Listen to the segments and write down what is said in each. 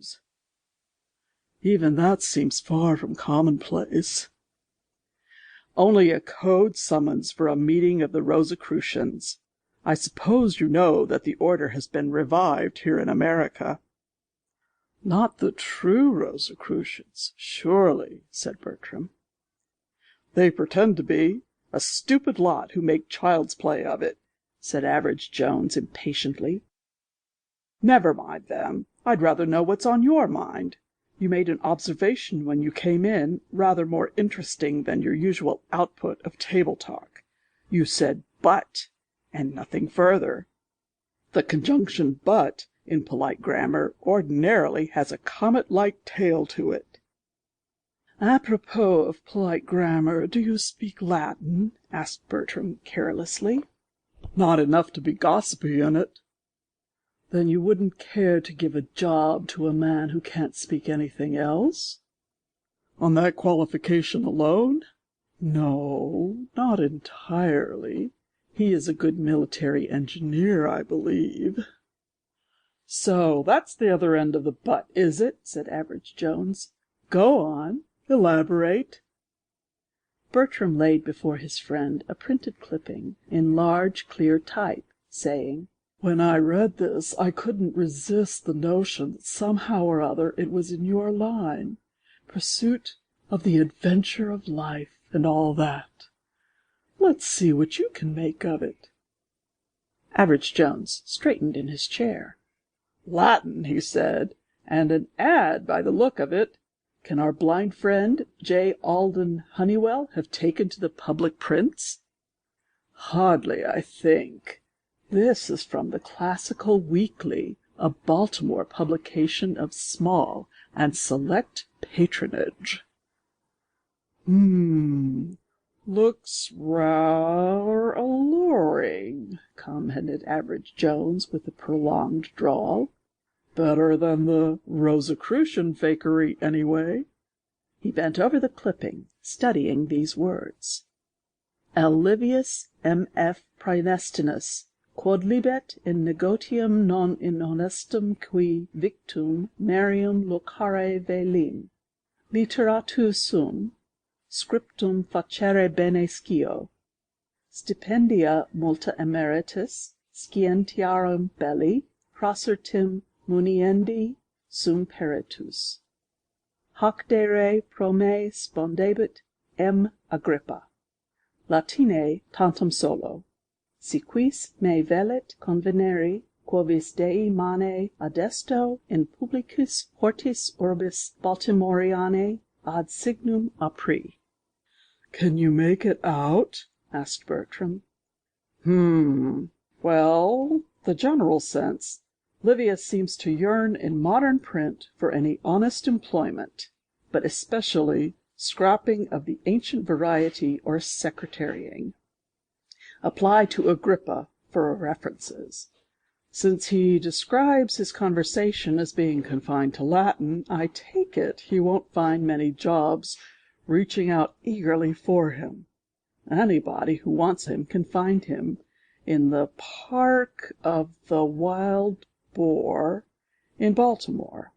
news. Even that seems far from commonplace. Only a code summons for a meeting of the Rosicrucians. I suppose you know that the order has been revived here in America." "Not the true Rosicrucians, surely," said Bertram. "They pretend to be. A stupid lot who make child's play of it," said Average Jones impatiently. "Never mind them. I'd rather know what's on your mind. You made an observation when you came in, rather more interesting than your usual output of table talk. You said 'but,' and nothing further. The conjunction 'but' in polite grammar ordinarily has a comet-like tail to it." "Apropos of polite grammar, do you speak Latin?" asked Bertram carelessly. "Not enough to be gossipy in it." "Then you wouldn't care to give a job to a man who can't speak anything else?" "On that qualification alone?" "No, not entirely. He is a good military engineer, I believe." "So that's the other end of the butt, is it?" said Average Jones. "Go on. Elaborate." Bertram laid before his friend a printed clipping in large, clear type, saying, "When I read this, I couldn't resist the notion that somehow or other it was in your line. Pursuit of the adventure of life and all that. Let's see what you can make of it." Average Jones straightened in his chair. "Latin," he said, "and an ad by the look of it. Can our blind friend, J. Alden Honeywell, have taken to the public prints?" "Hardly, I think. This is from the Classical Weekly, a Baltimore publication of small and select patronage." "Looks rather alluring," commented Average Jones with a prolonged drawl. "Better than the Rosicrucian fakery, anyway." He bent over the clipping, studying these words: "L. Livius M.F. Praenestinus, quod libet in negotium non inhonestum qui victum merium locare velim, literatus sum, scriptum facere bene scio, stipendia multa emeritus, scientiarum belli, procertim muniendi sum peritus. Hoc de re pro me spondebit M. Agrippa. Latine tantum solo. Si quis me velit conveneri, quovis Dei mane adesto in publicis hortis urbis Baltimorianae ad signum apri." "Can you make it out?" asked Bertram. Well, the general sense. Livius seems to yearn in modern print for any honest employment, but especially scrapping of the ancient variety or secretarying. Apply to Agrippa for references. Since he describes his conversation as being confined to Latin, I take it he won't find many jobs reaching out eagerly for him. Anybody who wants him can find him in the Park of the Wild Boar in Baltimore.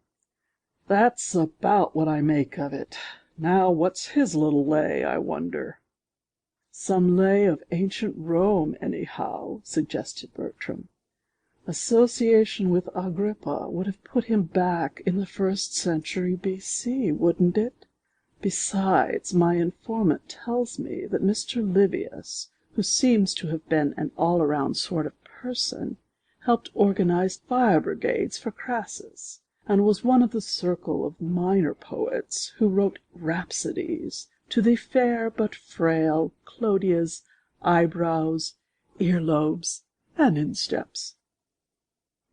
That's about what I make of it. Now, what's his little lay, I wonder?" "Some lay of ancient Rome, anyhow," suggested Bertram. "Association with Agrippa would have put him back in the 1st century B.C., wouldn't it? Besides, my informant tells me that Mr. Livius, who seems to have been an all-around sort of person, helped organize fire brigades for Crassus, and was one of the circle of minor poets who wrote rhapsodies to the fair but frail Clodia's eyebrows, earlobes, and insteps."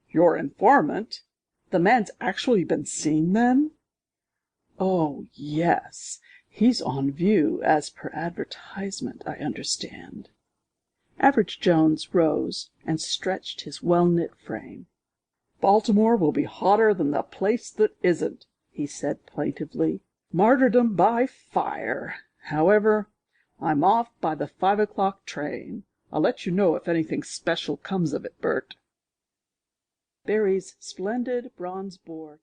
"Your informant? The man's actually been seen, then?" "Oh, yes. He's on view, as per advertisement, I understand." Average Jones rose and stretched his well-knit frame. "Baltimore will be hotter than the place that isn't," he said plaintively. "Martyrdom by fire. However, I'm off by the 5 o'clock train. I'll let you know if anything special comes of it, Bert." Barry's splendid bronze boar